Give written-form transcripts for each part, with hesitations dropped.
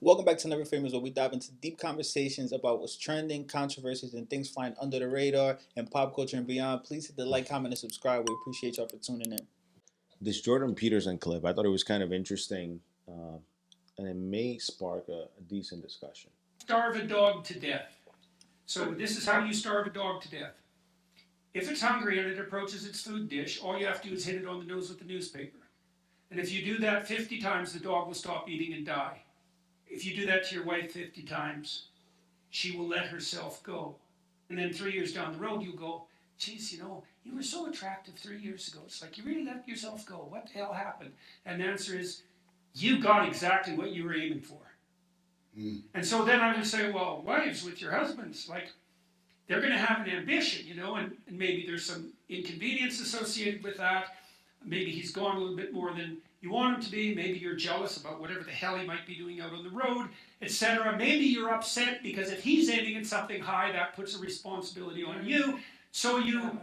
Welcome back to Never Famous, where we dive into deep conversations about what's trending, controversies, and things flying under the radar in pop culture and beyond. Please hit the like, comment, and subscribe. We appreciate y'all for tuning in. This Jordan Peterson clip, I thought it was kind of interesting, and it may spark a decent discussion. Starve a dog to death. So this is how you starve a dog to death. If it's hungry and it approaches its food dish, all you have to do is hit it on the nose with the newspaper. And if you do that 50 times, the dog will stop eating and die. If you do that to your wife 50 times, she will let herself go. And then 3 years down the road, you'll go, geez, you were so attractive 3 years ago. It's like, you really let yourself go. What the hell happened? And the answer is, you got exactly what you were aiming for. And so then I would say, well, wives with your husbands, like, they're going to have an ambition, and maybe there's some inconvenience associated with that. Maybe he's gone a little bit more than you want him to be. Maybe you're jealous about whatever the hell he might be doing out on the road, etc. Maybe you're upset because if he's aiming at something high, that puts a responsibility on you. So you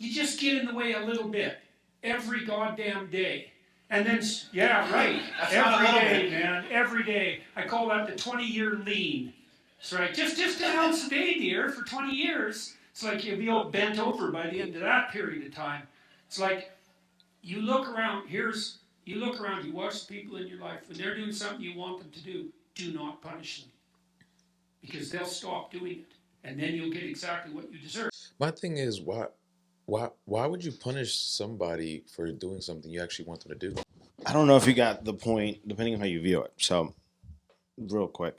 just get in the way a little bit every goddamn day. And then, yeah, right. Every day, man. Every day. I call that the 20-year lean. That's right. Just an ounce a day, dear, for 20 years. It's like you'll be all bent over by the end of that period of time. It's like you look around. You look around. You watch the people in your life. When they're doing something you want them to do not punish them. Because they'll stop doing it. And then you'll get exactly what you deserve. My thing is, why would you punish somebody for doing something you actually want them to do? I don't know if you got the point, depending on how you view it. So, real quick.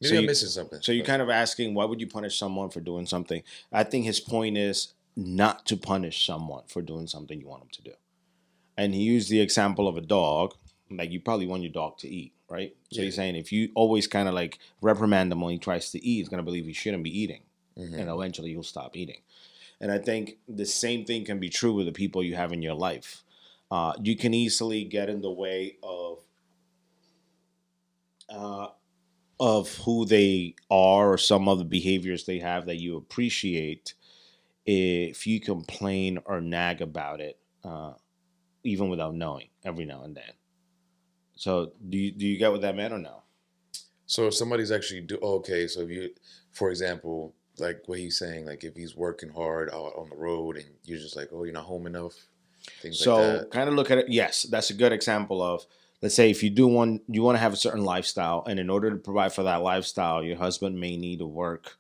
Maybe I'm missing something. So you're kind of asking, why would you punish someone for doing something? I think his point is not to punish someone for doing something you want them to do. And he used the example of a dog. Like, you probably want your dog to eat, right? So he's saying if you always kind of like reprimand him when he tries to eat, he's going to believe he shouldn't be eating. And eventually he'll stop eating. And I think the same thing can be true with the people you have in your life. You can easily get in the way of who they are or some of the behaviors they have that you appreciate if you complain or nag about it, even without knowing, every now and then. So do you get what that meant or no? So if somebody's actually so if you, for example, like what he's saying, like if he's working hard out on the road and you're just like, oh, you're not home enough, things like So that. kind of look at it. Yes, that's a good example of, let's say if you want to have a certain lifestyle, and in order to provide for that lifestyle, your husband may need to work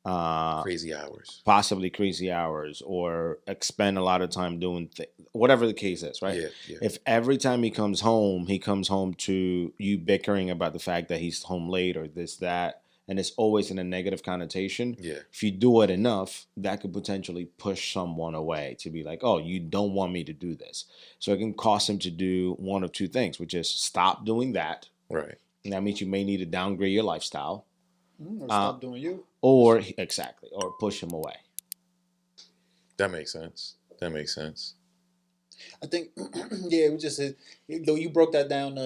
Crazy hours. possibly crazy hours, or expend a lot of time doing whatever the case is, right? Yeah. If every time he comes home to you bickering about the fact that he's home late or this, that, and it's always in a negative connotation, Yeah. if you do it enough, that could potentially push someone away to be like, oh, you don't want me to do this. So it can cause him to do one of two things, which is stop doing that. Right. And that means you may need to downgrade your lifestyle. Or stop doing you. Or push him away. That makes sense. I think, yeah, it was just though you broke that down,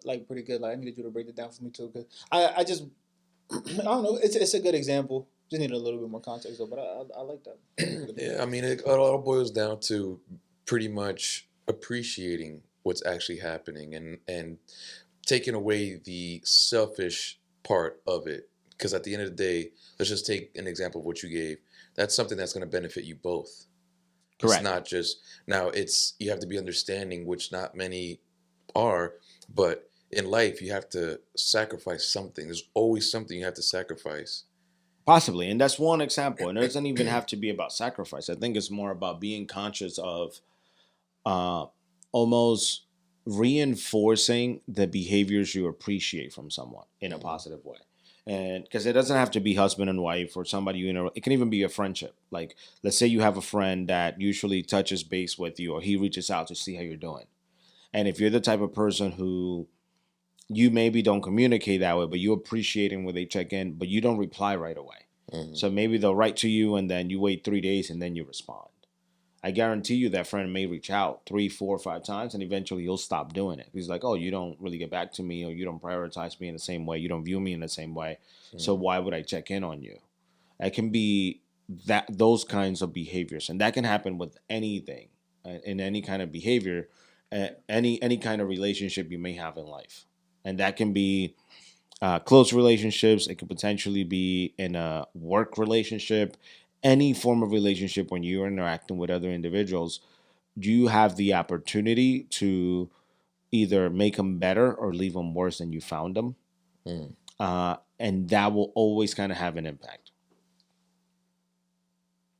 like pretty good. Like I needed you to break it down for me too, because I just I don't know. It's a good example. Just need a little bit more context though, but I like that. Yeah, I mean, it all boils down to pretty much appreciating what's actually happening and taking away the selfish part of it. Because at the end of the day, let's just take an example of what you gave. That's something that's going to benefit you both. Correct. It's not just now. You have to be understanding, which not many are, but in life you have to sacrifice something. There's always something you have to sacrifice. Possibly, and that's one example. And it doesn't even have to be about sacrifice. I think it's more about being conscious of almost reinforcing the behaviors you appreciate from someone in a positive way. And because it doesn't have to be husband and wife or somebody it can even be a friendship. Like, let's say you have a friend that usually touches base with you, or he reaches out to see how you're doing. And if you're the type of person who you maybe don't communicate that way, but you appreciate him when they check in, but you don't reply right away. So maybe they'll write to you and then you wait 3 days and then you respond. I guarantee you that friend may reach out 3, 4, 5 times, and eventually he'll stop doing it. He's like, oh, you don't really get back to me, or you don't prioritize me in the same way. You don't view me in the same way. So why would I check in on you? It can be those kinds of behaviors. And that can happen with anything, in any kind of behavior, any kind of relationship you may have in life. And that can be close relationships. It could potentially be in a work relationship, any form of relationship when you're interacting with other individuals. You have the opportunity to either make them better or leave them worse than you found them. Mm. And that will always kind of have an impact.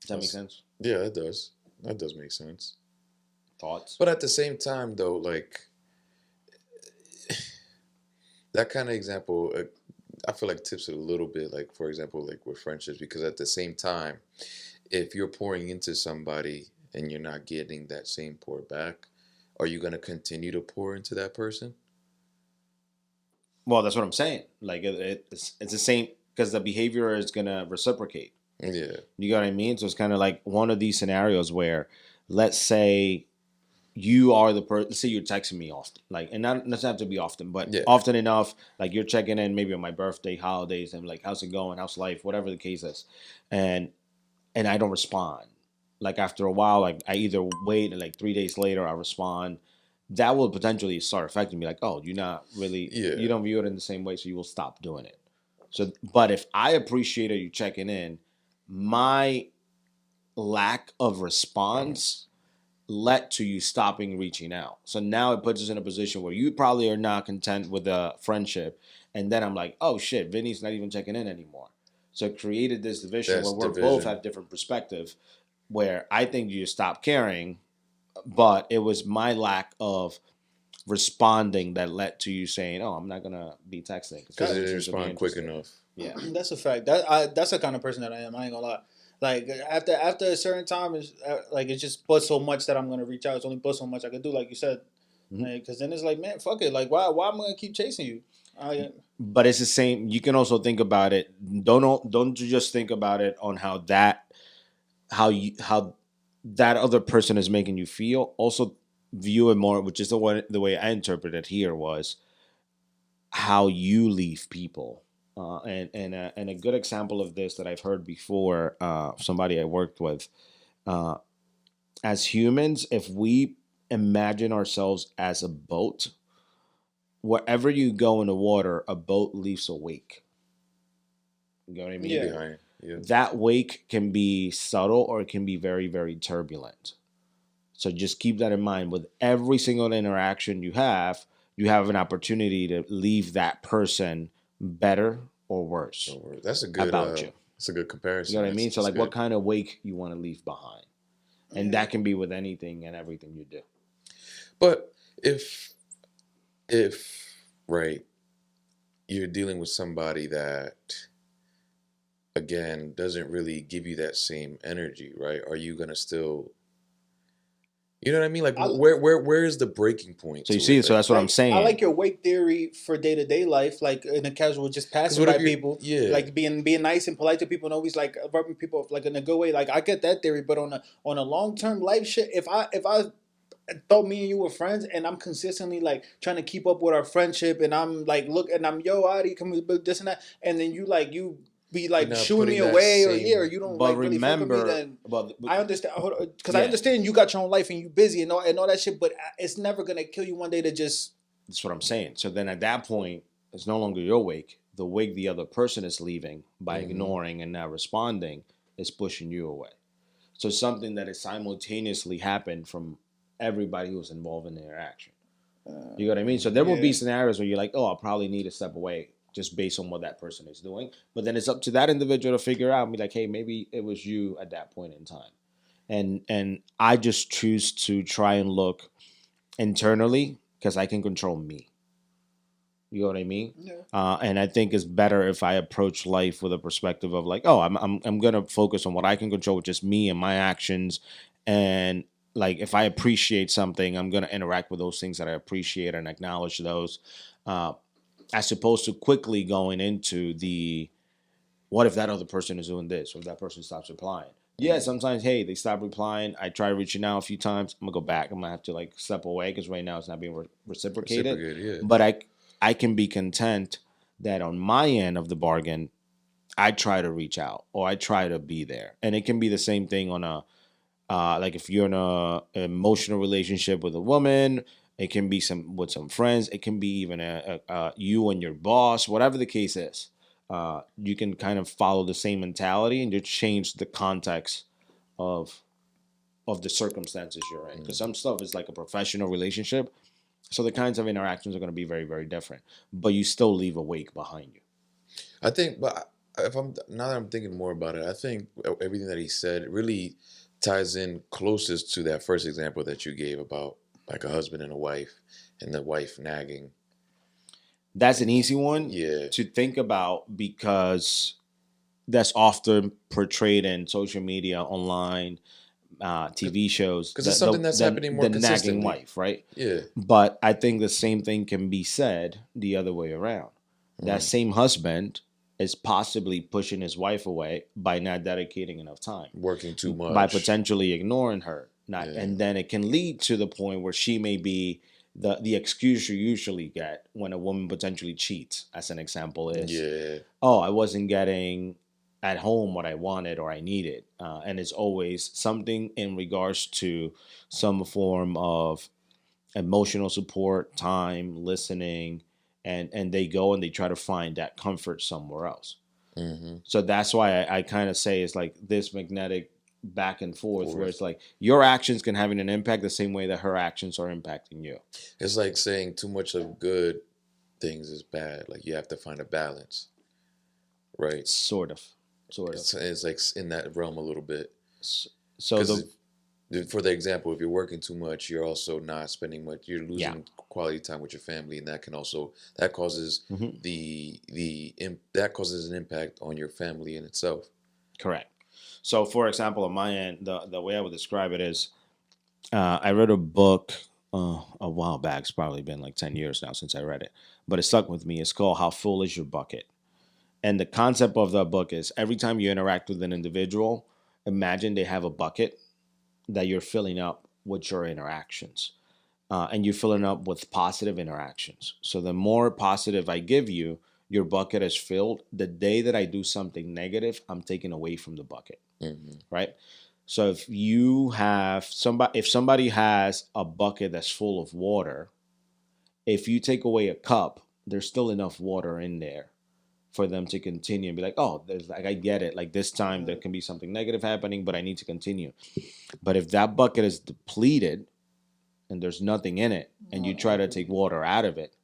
Does that make That's- sense? Yeah, it does. That does make sense. Thoughts? But at the same time, though, like that kind of example, I feel like tips it a little bit. Like for example, like with friendships, because at the same time, if you're pouring into somebody and you're not getting that same pour back, are you going to continue to pour into that person? Well, that's what I'm saying. Like it's the same because the behavior is gonna reciprocate. Yeah. You got what I mean? So it's kind of like one of these scenarios where, let's say, you are the person. Let's say you're texting me often, like, and not doesn't have to be often, but Yeah. often enough. Like you're checking in maybe on my birthday, holidays, and like, how's it going? How's life? Whatever the case is, and I don't respond. Like after a while, like I either wait and like 3 days later I respond. That will potentially start affecting me. Like, oh, you're not really, Yeah. you don't view it in the same way, so you will stop doing it. So, but if I appreciated you checking in, my lack of response led to you stopping reaching out. So now it puts us in a position where you probably are not content with a friendship. And then I'm like, oh shit, Vinny's not even checking in anymore. So it created this division That's where we're both division. have different perspective, where I think you stopped caring, but it was my lack of responding that led to you saying, oh, I'm not going to be texting. Because I they don't didn't seem to be respond quick interested. enough. Yeah. That's a fact. That's the kind of person that I am. I ain't gonna lie. Like after a certain time, it's like it's just but so much that I'm gonna reach out. It's only but so much I can do, like you said. Mhm. Because then it's like, man, fuck it. Like why am I gonna keep chasing you? But it's the same. You can also think about it. Don't just think about it on how that other person is making you feel. Also view it more, which is the way I interpret it here was how you leave people. And a good example of this that I've heard before, somebody I worked with, as humans, if we imagine ourselves as a boat, wherever you go in the water, a boat leaves a wake. You know what I mean? Yeah. Behind. Yeah. That wake can be subtle or it can be very, very turbulent. So just keep that in mind. With every single interaction you have an opportunity to leave that person better or worse That's a good about you. That's a good comparison. You know what I mean? So That's like what good. kind of wake you want to leave behind. And that can be with anything and everything you do. But if right, you're dealing with somebody that again doesn't really give you that same energy, right? Are you gonna still, you know what I mean? Like where is the breaking point? So you to see, it? so that's what I'm saying. I like your wake theory for day to day life, like in a casual, just passing what by if you're- people, yeah. like being nice and polite to people, and always like rubbing people like in a good way. Like I get that theory, but on a long term life shit, if I thought me and you were friends, and I'm consistently like trying to keep up with our friendship, and I'm like, look, and I'm Adi, come with this and that, and then you be like You're not shooing me putting that away, same- or you don't but like really fuck with me, remember, then but I understand because I Yeah. understand you got your own life and you busy and all that shit, but it's never gonna kill you one day to just. that's what I'm saying. So then at that point, it's no longer your wake. The wake the other person is leaving by ignoring and not responding is pushing you away. So something that has simultaneously happened from everybody who's involved in the interaction. You know what I mean? So there will be scenarios where you're like, oh, I'll probably need to step away just based on what that person is doing. But then it's up to that individual to figure out and be like, hey, maybe it was you at that point in time. And I just choose to try and look internally because I can control me. You know what I mean? Yeah. And I think it's better if I approach life with a perspective of like, oh, I'm gonna focus on what I can control, which is me and my actions. And like, if I appreciate something, I'm gonna interact with those things that I appreciate and acknowledge those, as opposed to quickly going into the, what if that other person is doing this, or if that person stops replying? Yeah, sometimes, hey, they stop replying. I try reaching out a few times. I'm gonna go back. I'm gonna have to like step away because right now it's not being reciprocated. Yeah. But I can be content that on my end of the bargain, I try to reach out or I try to be there. And it can be the same thing on a, like if you're in a emotional relationship with a woman It can be with some friends. It can be even you and your boss, whatever the case is. You can kind of follow the same mentality and just change the context of the circumstances you're in. Because some stuff is like a professional relationship, so the kinds of interactions are going to be very, very different. But you still leave a wake behind you. I think, but if I'm now that I'm thinking more about it, I think everything that he said really ties in closest to that first example that you gave about like a husband and a wife, and the wife nagging. That's an easy one Yeah. to think about because that's often portrayed in social media, online, TV shows. Because it's something that's happening more the nagging consistently. wife, right? Yeah. But I think the same thing can be said the other way around. That same husband is possibly pushing his wife away by not dedicating enough time, Working too much, by potentially ignoring her. Yeah. And then it can lead to the point where she may be the excuse you usually get when a woman potentially cheats, as an example, is, Yeah. oh, I wasn't getting at home what I wanted or I needed. And it's always something in regards to some form of emotional support, time, listening, and they go and they try to find that comfort somewhere else. Mm-hmm. So that's why I kind of say it's like this magnetic back and forth where it's like your actions can have an impact the same way that her actions are impacting you. It's like saying too much of good things is bad. Like you have to find a balance, right? Sort of. It's like in that realm a little bit. So For the example, if you're working too much, you're also not spending much. You're losing quality time with your family, and that can also that causes that causes an impact on your family in itself. Correct. So, for example, on my end, the way I would describe it is, I read a book a while back. It's probably been like 10 years now since I read it, but it stuck with me. It's called "How Full Is Your Bucket?" And the concept of the book is every time you interact with an individual, imagine they have a bucket that you're filling up with your interactions. And you're filling up with positive interactions. So the more positive I give you, your bucket is filled. The day that I do something negative, I'm taking away from the bucket, right? So if you have if somebody has a bucket that's full of water, if you take away a cup, there's still enough water in there for them to continue and be like, oh, there's like, I get it. Like this time there can be something negative happening, but I need to continue. But if that bucket is depleted and there's nothing in it, and you try to take water out of it,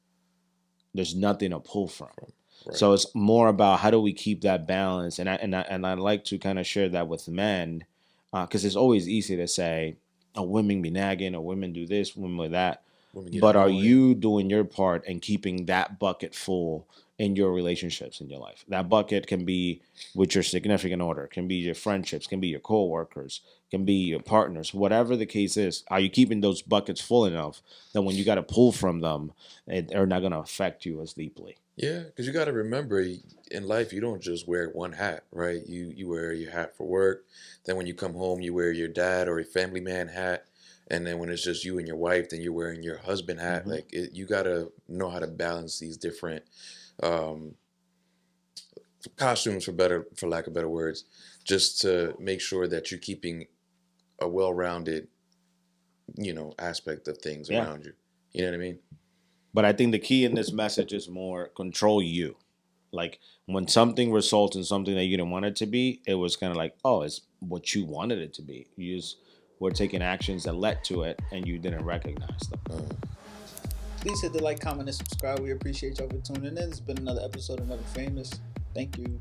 there's nothing to pull from. Right. So it's more about how do we keep that balance, and I like to kind of share that with men, because it's always easy to say, "Oh, women be nagging, or women do this, women do that," but are you doing your part and keeping that bucket full in your relationships in your life? That bucket can be with your significant other, can be your friendships, can be your coworkers, can be your partners, whatever the case is. Are you keeping those buckets full enough that when you got to pull from them, they're not going to affect you as deeply? Yeah, because you got to remember, in life, you don't just wear one hat, right? You wear your hat for work. Then when you come home, you wear your dad or a family man hat. And then when it's just you and your wife, then you're wearing your husband hat. Like you got to know how to balance these different costumes, for lack of better words, just to make sure that you're keeping a well-rounded, aspect of things around you. You know what I mean? But I think the key in this message is more control you. Like when something results in something that you didn't want it to be, it was kind of like, oh, it's what you wanted it to be. You just were taking actions that led to it, and you didn't recognize them. Please hit the like, comment, and subscribe. We appreciate y'all for tuning in. It's been another episode of Never Famous. Thank you.